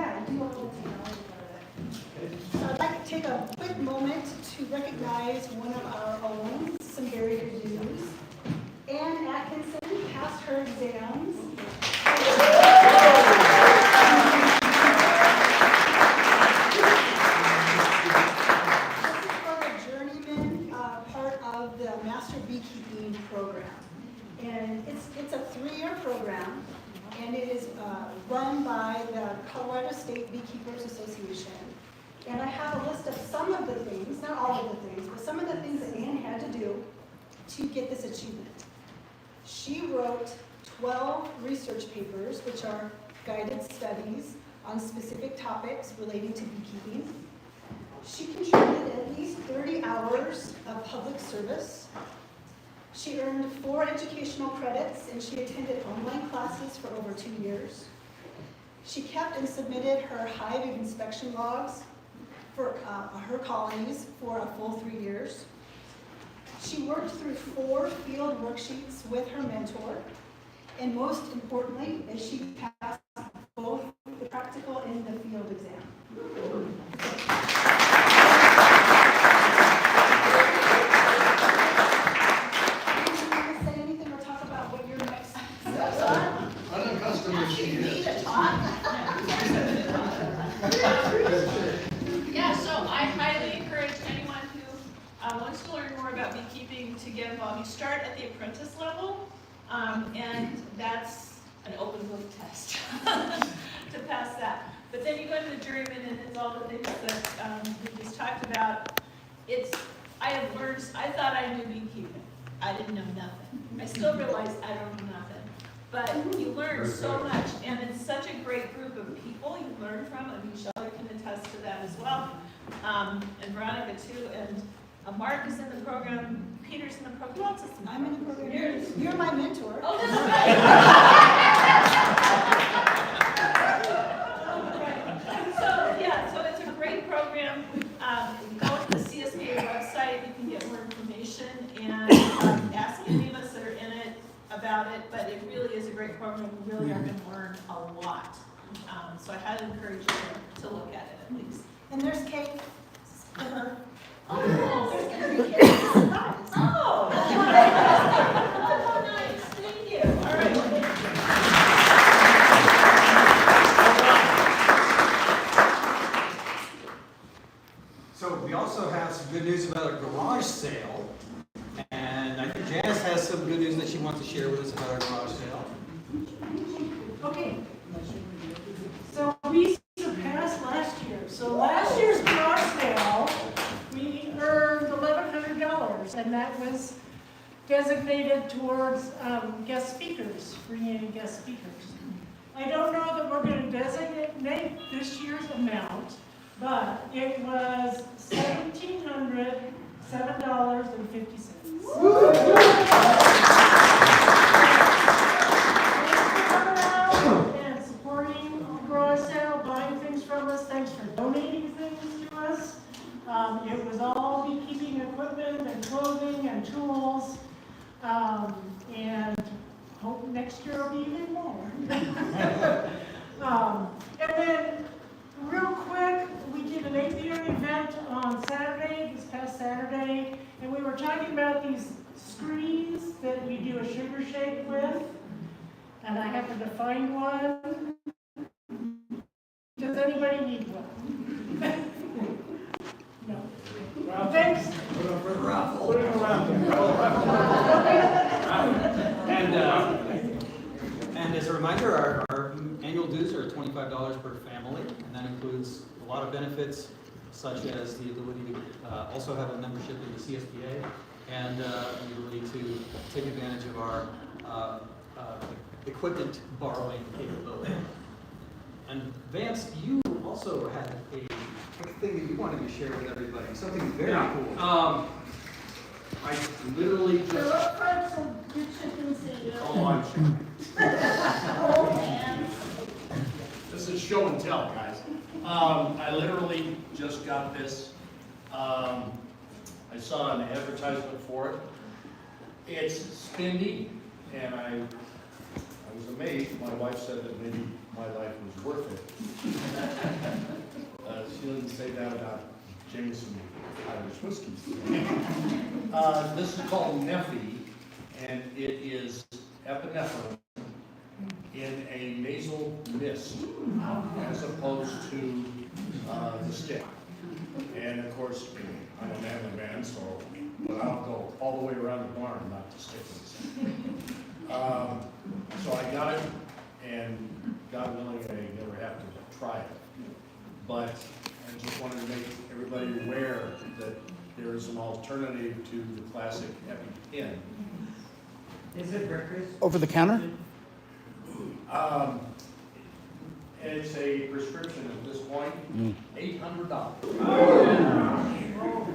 Yeah, I do a little technology part of it. So I'd like to take a quick moment to recognize one of our own, some very good news. Ann Atkinson passed her exams. This is for the journeyman part of the Master Beekeeping program. And it's a 3-year program, and it is run by the Colorado State Beekeepers Association. And I have a list of some of the things, not all of the things, but some of the things that Ann had to do to get this achievement. She wrote 12 research papers, which are guided studies on specific topics relating to beekeeping. She contributed at least 30 hours of public service. She earned 4 educational credits, and she attended online classes for over 2 years. She kept and submitted her hive inspection logs for her colonies for a full 3 years. She worked through 4 field worksheets with her mentor, and most importantly, is she passed both the practical and the field exam. Say anything or talk about what your next steps are? Unaccustomed as she is. Yeah, so I highly encourage anyone who wants to learn more about beekeeping to get involved. You start at the apprentice level, and that's an open book test to pass that. But then you go to the juryman, and it's all the things that we just talked about. I thought I knew beekeeping. I didn't know nothing. I still realize I don't know nothing. But you learn so much, and it's such a great group of people you learn from. And Michelle can attest to that as well, and Veronica too. And Mark is in the program. Peter's in the program. Who else is in the program? I'm in the program. You're my mentor. Oh, that's right. So yeah, so it's a great program. Go to the CSBA website. You can get more information and ask any of us that are in it about it. But it really is a great program. We really are going to learn a lot. So I highly encourage you to look at it at least. And there's cake for her. Oh, There's going to be cake. Surprise. oh, nice. Thank you. All right. So we also have some good news about a garage sale, and I think Janice has some good news that she wants to share with us about our garage sale. Okay, so we surpassed last year. So last year's garage sale, we earned $1,100, and that was designated towards guest speakers, bringing in guest speakers. I don't know that we're going to designate this year's amount, but it was $1,707.50. And supporting the garage sale, buying things from us. Thanks for donating things to us. It was all beekeeping equipment and clothing and tools. And hope next year will be even more. And then, real quick, we did an apiary event on Saturday, this past Saturday, and we were talking about these screens that we do a sugar shake with, and I happened to find one. Does anybody need one? No. Well, thanks. And as a reminder, our annual dues are $25 per family, and that includes a lot of benefits, such as the ability to also have a membership in the CSBA, and the ability to take advantage of our equipment borrowing capability. And Vance, you also had a thing that you wanted to share with everybody, something very cool. I literally just. Look for some good chicken sandwich. Oh, I'm sure. Oh, man. This is show and tell, guys. I literally just got this. I saw an advertisement for it. It's spendy, and I was amazed. My wife said that maybe my life was worth it. say that about Jameson Irish whiskey. This is called Neffy, and it is epinephrine in a nasal mist, as opposed to the stick. And of course, I'm a manly man, so but I'll go all the way around the barn, not to stick with it. So I got it, and God willing, I never have to try it. But I just wanted to make everybody aware that there is an alternative to the classic EpiPen. Is it breakfast? Over the counter? It's a prescription at this point, $800.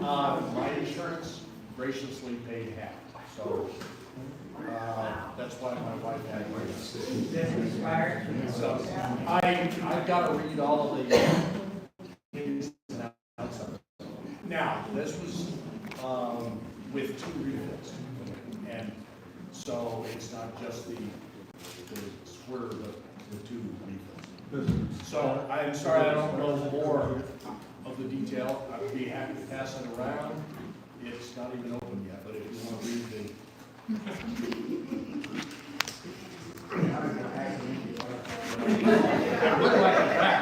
My insurance graciously paid half, so that's why my wife had it. Is it expired? So I've got to read all of the ins and outs of it. Now, this was with 2 refills, and so it's not just the squirt, but the 2 refills. So I'm sorry I don't know more of the detail. I'd be happy to pass it around. It's not even open yet, but if you want to read the it looked like a trap.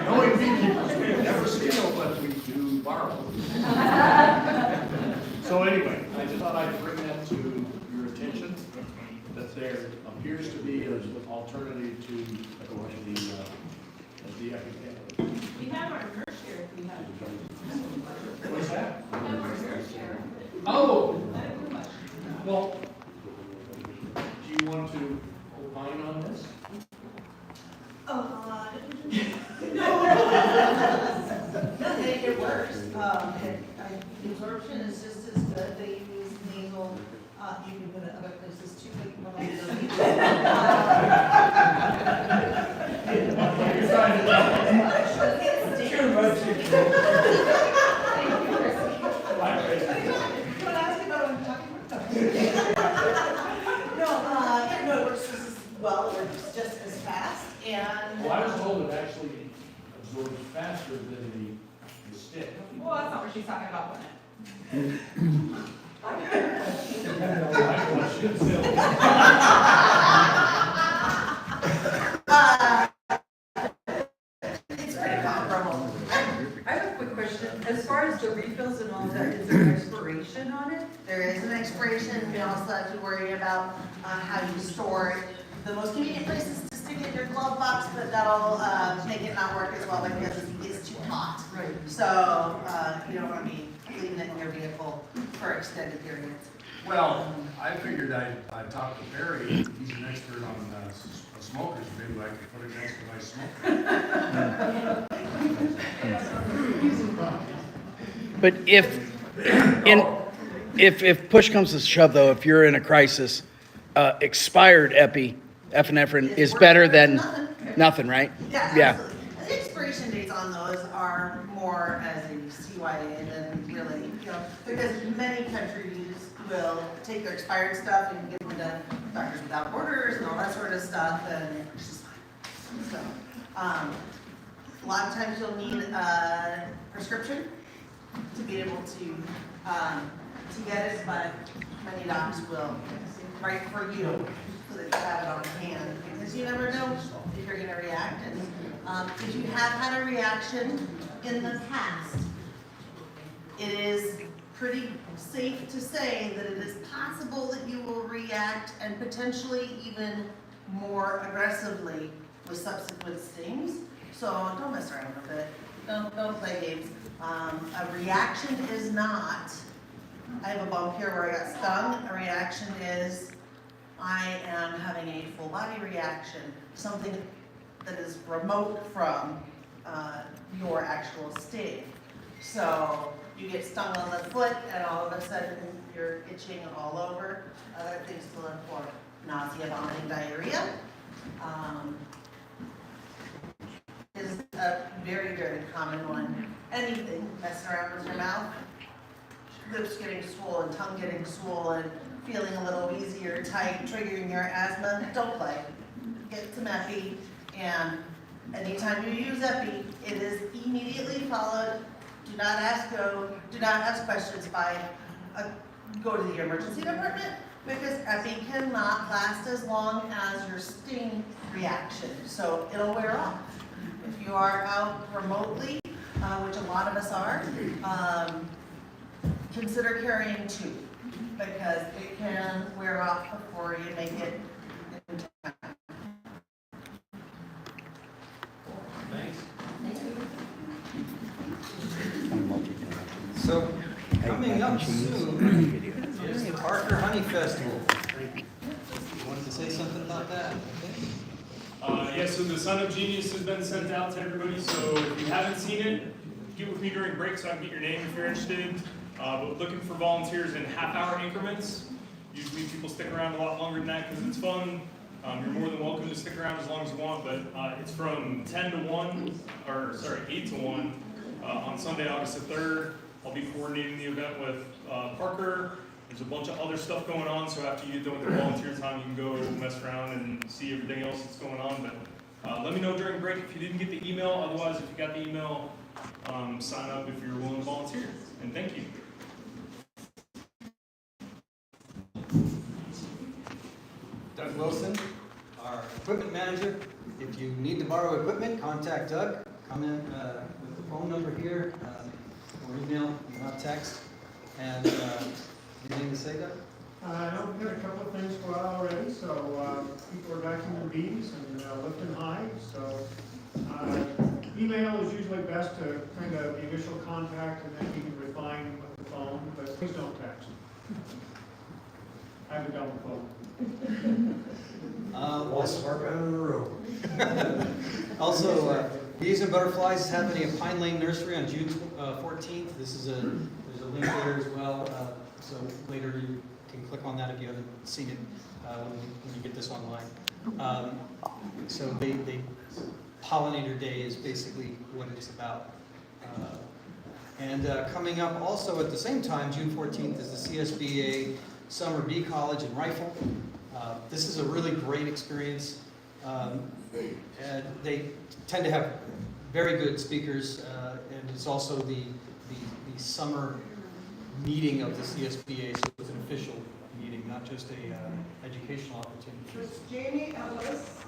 Knowing beekeepers, we never steal, but we do borrow. So anyway, I just thought I'd bring that to your attention, that there appears to be an alternative to the EpiPen. We have our nurse here if we have. What's that? We have our nurse here. Oh, Not too much. well, do you want to opine on this? No, it works. The absorption is just as good. They use nasal, you can put it other places too, but you want You're trying to tell me. Too much. No, it works just as well, it works just as fast, and. Well, I was told it actually absorbs faster than the stick. Well, that's not what she's talking about, wasn't it? I should say. It's pretty comparable. I have a quick question. As far as the refills and all of that, is there an expiration on it? There is an expiration, you also have to worry about how you store it. The most convenient place is to stick it in your glove box, but that'll make it not work as well because it's too hot. Right. So you don't want to be leaving it in your vehicle for extended periods. Well, I figured I'd talk to Barry, he's an expert on smokers, maybe I could put it next to my smoker. But if push comes to shove, though, if you're in a crisis, expired epinephrine is better than nothing, right? Yeah, absolutely. The expiration dates on those are more as a CYA than really, because many countries will take their expired stuff and give them to Doctors Without Borders and all that sort of stuff, and it's just fine. So, a lot of times you'll need a prescription to be able to get it, but many docs will write for you so that you have it on hand, because you never know if you're gonna react, and if you have had a reaction in the past, it is pretty safe to say that it is possible that you will react and potentially even more aggressively with subsequent stings. So don't mess around with it. Don't play games. A reaction is not, I have a bump here where I got stung. A reaction is, I am having a full body reaction, something that is remote from your actual sting. So you get stung on the foot and all of a sudden you're itching all over. Other things to look for: nausea, vomiting, diarrhea. Is a very, very common one. Anything messing around with your mouth, lips getting swollen, tongue getting swollen, feeling a little wheezy or tight, triggering your asthma, don't play. Get some epi and Anytime you use EPI, it is immediately followed. Do not ask questions by, go to the emergency department, because EPI cannot last as long as your sting reaction, so it'll wear off. If you are out remotely, which a lot of us are, consider carrying 2, because it can wear off before you make it in time. Thanks. So, coming up soon is the Parker Honey Festival. You wanted to say something about that? Yeah, so the Son of Genius has been sent out to everybody, so if you haven't seen it, get with me during break so I can get your name if you're interested. But looking for volunteers in half-hour increments. Usually people stick around a lot longer than that because it's fun. You're more than welcome to stick around as long as you want, but it's from 8 to 1 on Sunday, August the 3rd. I'll be coordinating the event with Parker. There's a bunch of other stuff going on, so after you get done with the volunteer time, you can go mess around and see everything else that's going on. But let me know during break if you didn't get the email. Otherwise, if you got the email, sign up if you're willing to volunteer. And thank you. Doug Wilson, our equipment manager. If you need to borrow equipment, contact Doug. Come in with the phone number here, or email, not text. And anything to say, Doug? No, we've got a couple of things go out already, so people are vacuuming bees and lifting high, so email is usually best to kind of the initial contact, and then you can refine with the phone, but please don't text. I have a double phone. Also, Bees and Butterflies is happening at Pine Lane Nursery on June 14th. There's a link there as well, so later you can click on that if you haven't seen it when you get this online. So Pollinator Day is basically what it's about. And coming up also at the same time, June 14th, is the CSBA Summer Bee College in Rifle. This is a really great experience, and they tend to have very good speakers, and it's also the summer meeting of the CSBA, so it's an official meeting, not just a educational opportunity. It's Jamie Ellis